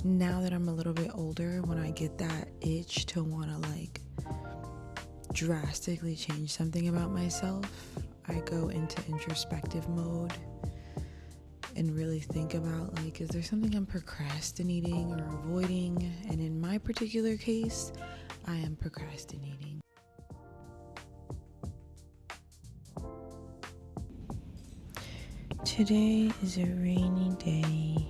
now that I'm a little bit older, when I get that itch to want to like drastically change something about myself, I go into introspective mode and really think about, like, is there something I'm procrastinating or avoiding? And in my particular case, I am procrastinating. Today is a rainy day,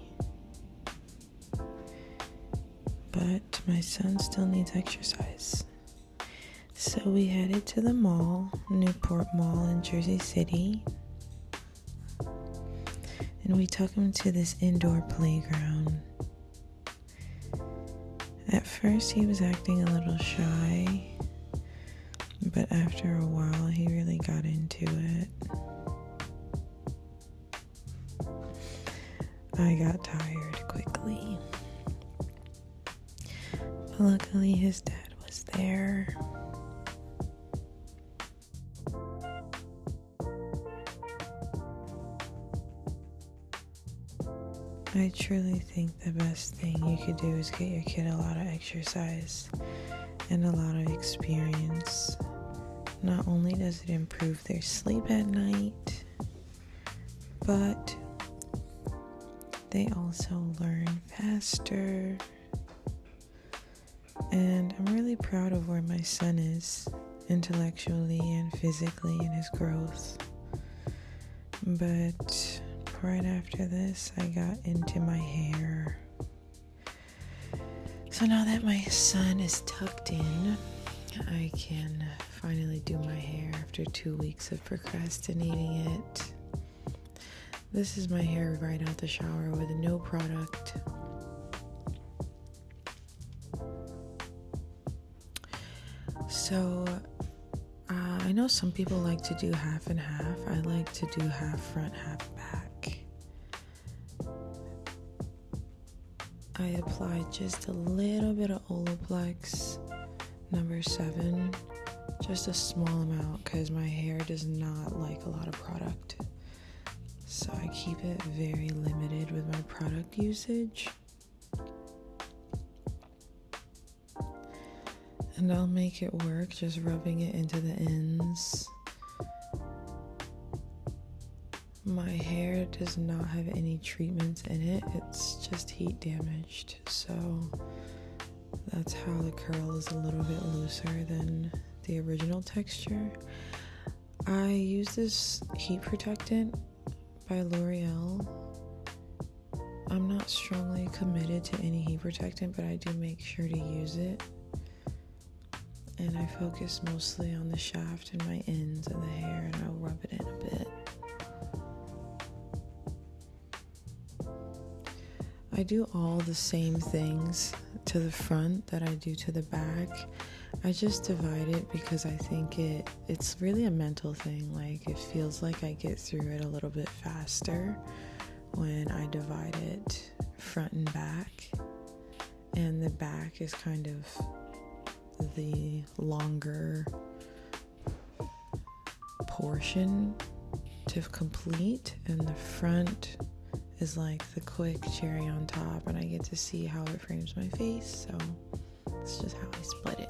but my son still needs exercise. So we headed to the mall, Newport Mall in Jersey City, and we took him to this indoor playground. At first he was acting a little shy, but after a while he really got into it. I got tired quickly, but luckily his dad was there. I truly think the best thing you could do is get your kid a lot of exercise and a lot of experience. Not only does it improve their sleep at night, but they also learn faster. And I'm really proud of where my son is intellectually and physically in his growth. But right after this, I got into my hair. So now that my son is tucked in, I can finally do my hair after 2 weeks of procrastinating it. This is my hair right out the shower with no product. So I know some people like to do half and half. I like to do half front, half back. I applied just a little bit of Olaplex No. 7, just a small amount because my hair does not like a lot of product. So I keep it very limited with my product usage. And I'll make it work just rubbing it into the ends. My hair does not have any treatments in it. It's just heat damaged. So that's how the curl is a little bit looser than the original texture. I use this heat protectant by L'Oreal. I'm not strongly committed to any heat protectant, but I do make sure to use it. And I focus mostly on the shaft and my ends of the hair, and I'll rub it in a bit. I do all the same things to the front that I do to the back. I just divide it because I think it's really a mental thing. Like, it feels like I get through it a little bit faster when I divide it front and back. And the back is kind of the longer portion to complete, and the front is like the quick cherry on top, and I get to see how it frames my face. So that's just how I split it.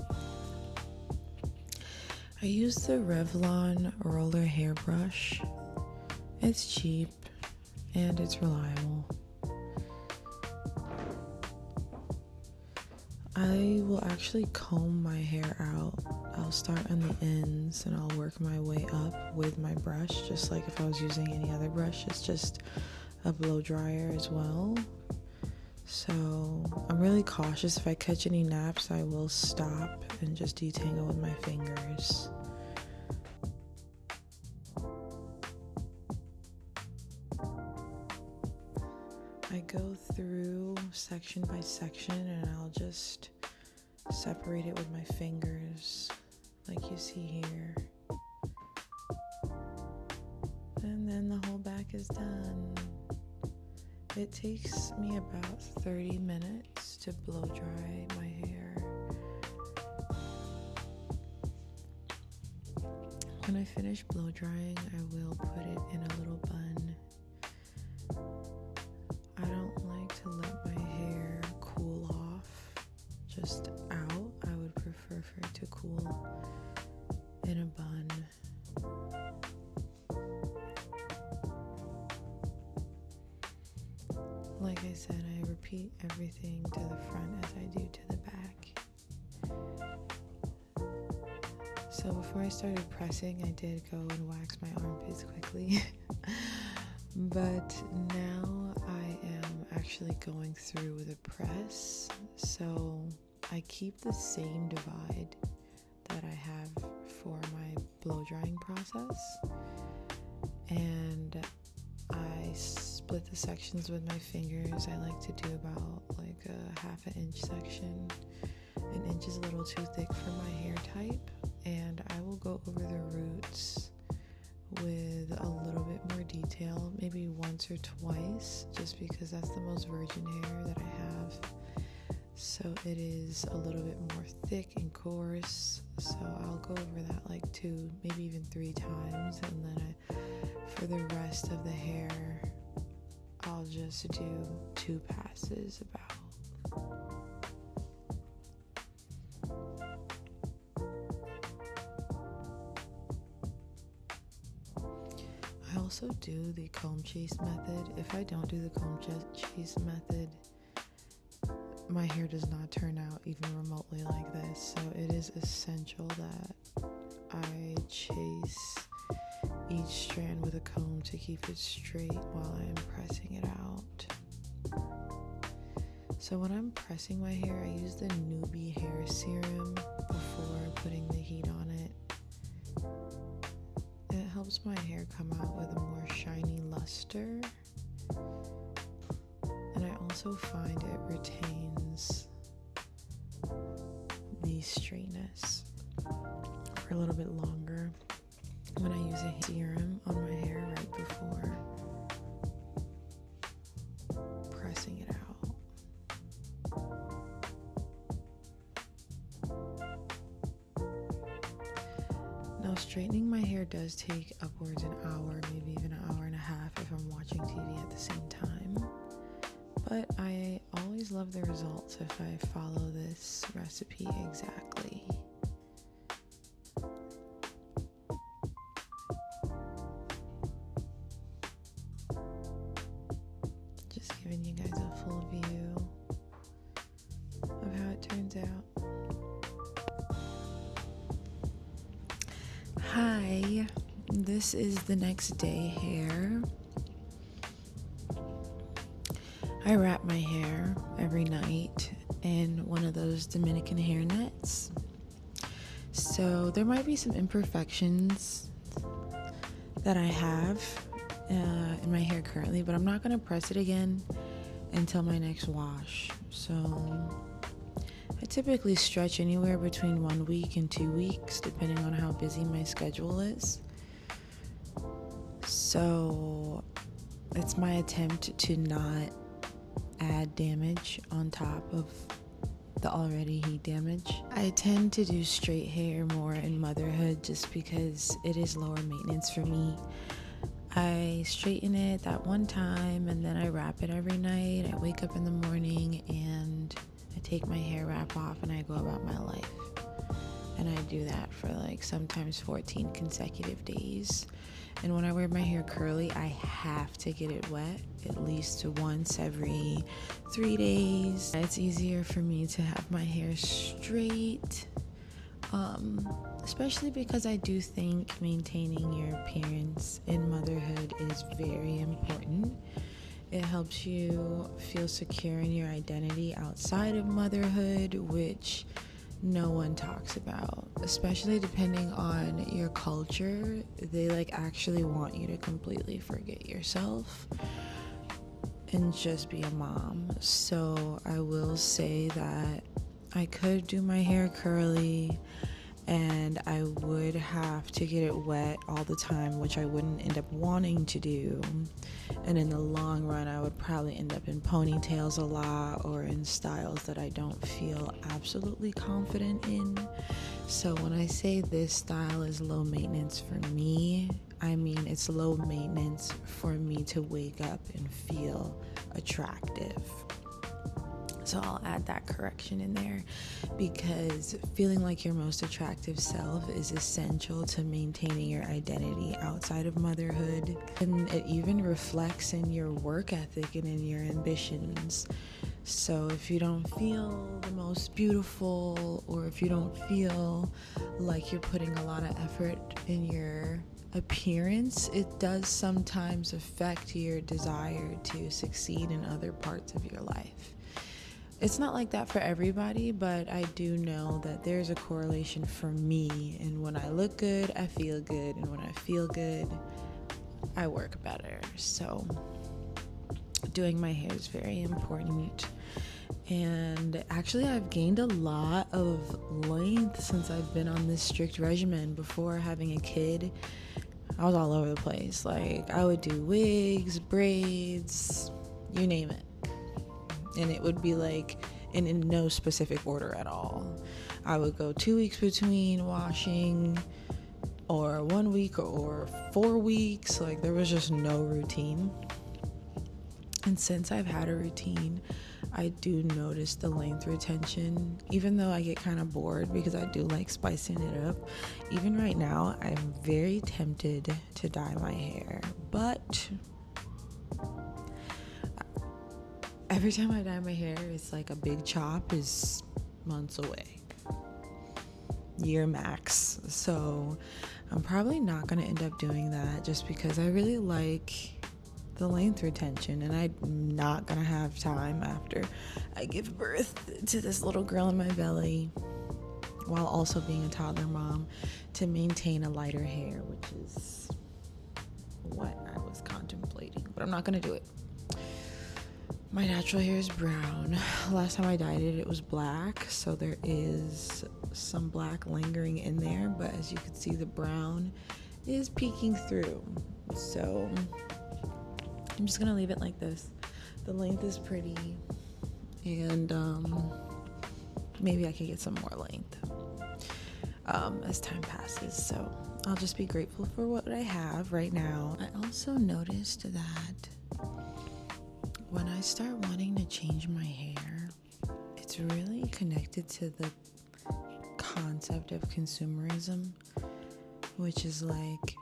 I use the Revlon roller hairbrush. It's cheap and it's reliable. I will actually comb my hair out. I'll start on the ends and I'll work my way up with my brush, just like if I was using any other brush. It's just a blow dryer as well. So I'm really cautious. If I catch any naps, I will stop and just detangle with my fingers. I go through section by section and I'll just separate it with my fingers, like you see here. And then the whole back is done. It takes me about 30 minutes to blow dry my hair. When I finish blow drying, I will put it in a little bun. I don't like to let my hair cool just out, I would prefer for it to cool in a bun. Like I said, I repeat everything to the front as I do to the back. So before I started pressing, I did go and wax my armpits quickly. But now I am actually going through with a press. So I keep the same divide that I have for my blow drying process. And I split the sections with my fingers. I like to do about like a half an inch section. An inch is a little too thick for my hair type. And I will go over the roots with a little bit more detail, maybe once or twice, just because that's the most virgin hair that I have. So it is a little bit more thick and coarse. So I'll go over that like 2, maybe even 3 times. And then for the rest of the hair, I'll just do 2 passes about. I also do the comb chase method. If I don't do the comb chase method, my hair does not turn out even remotely like this. So it is essential that I chase each strand with a comb to keep it straight while I'm pressing it out. So when I'm pressing my hair, I use the Nubi hair serum before putting the heat on it. It helps my hair come out with a more shiny luster. And I also find it retains the straightness for a little bit longer when I use a serum on my hair right before pressing it out. Now, straightening my hair does take upwards an hour, maybe even an hour and a half if I'm watching TV at the same time. But I always love the results if I follow this recipe exactly. Just giving you guys a full view of how it turns out. Hi, this is the next day hair. I wrap my hair every night in one of those Dominican hair nets. So there might be some imperfections that I have in my hair currently, but I'm not going to press it again until my next wash. So I typically stretch anywhere between 1 week and 2 weeks, depending on how busy my schedule is. So it's my attempt to not add damage on top of the already heat damage. I tend to do straight hair more in motherhood just because it is lower maintenance for me. I straighten it that one time and then I wrap it every night. I wake up in the morning and I take my hair wrap off and I go about my life. And I do that for like sometimes 14 consecutive days. And when I wear my hair curly, I have to get it wet at least once every 3 days. It's easier for me to have my hair straight, especially because I do think maintaining your appearance in motherhood is very important. It helps you feel secure in your identity outside of motherhood, which no one talks about, especially depending on your culture. They actually want you to completely forget yourself and just be a mom. So I will say that I could do my hair curly and I would have to get it wet all the time, which I wouldn't end up wanting to do. And in the long run, I would probably end up in ponytails a lot or in styles that I don't feel absolutely confident in. So when I say this style is low maintenance for me, I mean it's low maintenance for me to wake up and feel attractive. So I'll add that correction in there, because feeling like your most attractive self is essential to maintaining your identity outside of motherhood. And it even reflects in your work ethic and in your ambitions. So if you don't feel the most beautiful, or if you don't feel like you're putting a lot of effort in your appearance, it does sometimes affect your desire to succeed in other parts of your life. It's not like that for everybody, but I do know that there's a correlation for me. And when I look good, I feel good. And when I feel good, I work better. So doing my hair is very important. And actually, I've gained a lot of length since I've been on this strict regimen. Before having a kid, I was all over the place. Like, I would do wigs, braids, you name it. And it would be like in no specific order at all. I would go 2 weeks between washing, or 1 week, or 4 weeks. Like, there was just no routine. And since I've had a routine, I do notice the length retention, even though I get kind of bored because I do like spicing it up. Even right now, I'm very tempted to dye my hair, but every time I dye my hair, it's like a big chop is months away, year max. So I'm probably not going to end up doing that, just because I really like the length retention, and I'm not going to have time after I give birth to this little girl in my belly, while also being a toddler mom, to maintain a lighter hair, which is what I was contemplating, but I'm not going to do it. My natural hair is brown. Last time I dyed it, it was black, so there is some black lingering in there, but as you can see, the brown is peeking through. So I'm just gonna leave it like this. The length is pretty, and maybe I can get some more length as time passes. So I'll just be grateful for what I have right now. I also noticed that when I start wanting to change my hair, it's really connected to the concept of consumerism, which is like,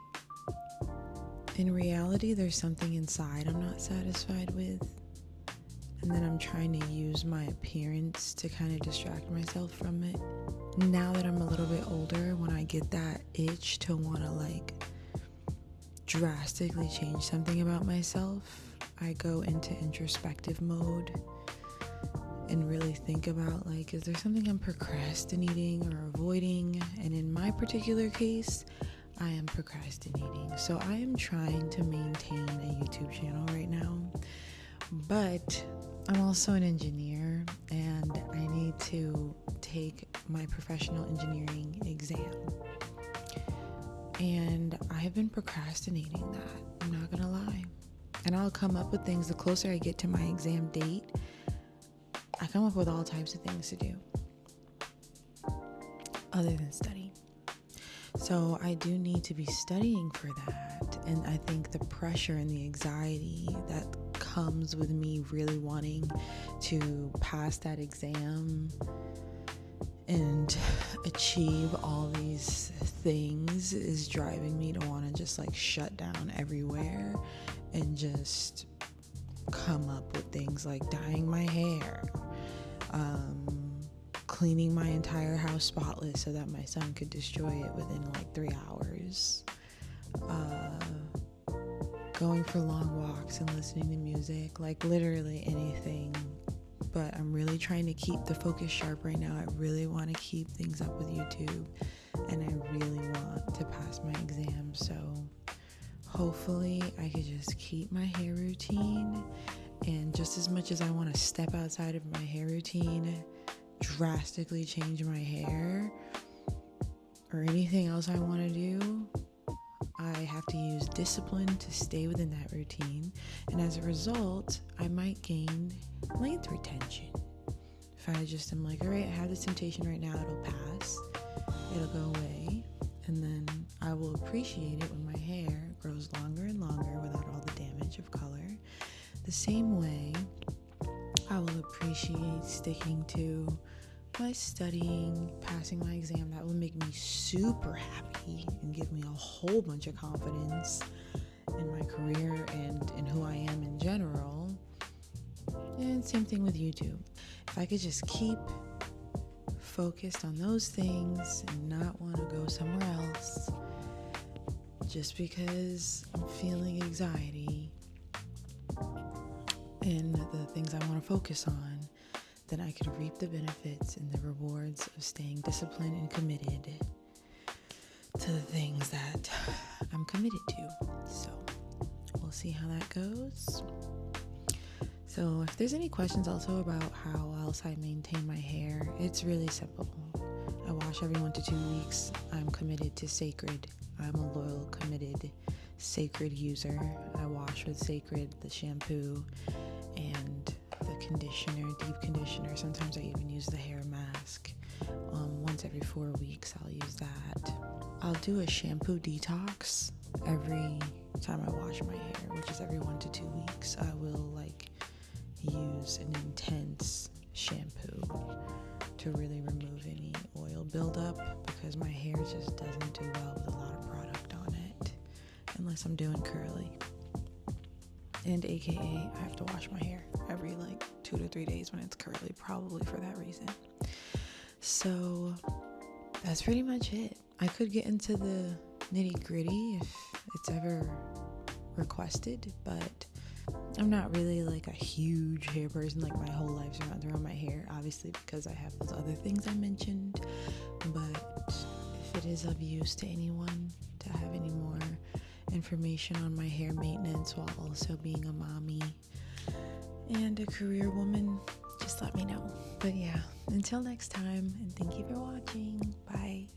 in reality, there's something inside I'm not satisfied with, and then I'm trying to use my appearance to kind of distract myself from it. Now that I'm a little bit older, when I get that itch to want to like drastically change something about myself, I go into introspective mode and really think about, like, is there something I'm procrastinating or avoiding? And in my particular case, I am procrastinating. So I am trying to maintain a YouTube channel right now, but I'm also an engineer, and I need to take my professional engineering exam. And I have been procrastinating that, I'm not gonna lie. And I'll come up with things. The closer I get to my exam date, I come up with all types of things to do other than study. So I do need to be studying for that. And I think the pressure and the anxiety that comes with me really wanting to pass that exam and achieve all these things is driving me to want to just like shut down everywhere and just come up with things like dyeing my hair, cleaning my entire house spotless so that my son could destroy it within like 3 hours, going for long walks and listening to music, like literally anything. But I'm really trying to keep the focus sharp right now. I really want to keep things up with YouTube, and I really want to pass my exam. So hopefully I could just keep my hair routine, and just as much as I want to step outside of my hair routine, drastically change my hair or anything else I want to do, I have to use discipline to stay within that routine. And as a result, I might gain length retention. If I just am like, all right, I have this temptation right now, it'll pass, it'll go away, and then I will appreciate it when my hair grows longer and longer without all the damage of color. The same way, I will appreciate sticking to my studying, passing my exam. That will make me super happy and give me a whole bunch of confidence in my career and in who I am in general. And same thing with YouTube. If I could just keep focused on those things and not want to go somewhere else just because I'm feeling anxiety in the things I want to focus on, then I could reap the benefits and the rewards of staying disciplined and committed to the things that I'm committed to. So we'll see how that goes. So if there's any questions also about how else I maintain my hair, it's really simple. I wash every 1 to 2 weeks. I'm committed to Sacred. I'm a loyal, committed Sacred user. I wash with Sacred, the shampoo and the conditioner, deep conditioner. Sometimes I even use the hair mask. Once every 4 weeks, I'll use that. I'll do a shampoo detox every time I wash my hair, which is every 1 to 2 weeks. I will use an intense shampoo to really remove any oil buildup, because my hair just doesn't do well with a lot of product on it unless I'm doing curly. And AKA I have to wash my hair every 2 to 3 days when it's curly, probably for that reason. So that's pretty much it. I could get into the nitty-gritty if it's ever requested, but I'm not really a huge hair person. My whole life's surrounded around my hair, obviously, because I have those other things I mentioned. But if it is of use to anyone to have any more information on my hair maintenance while also being a mommy and a career woman, just let me know. But yeah, until next time, and thank you for watching. Bye.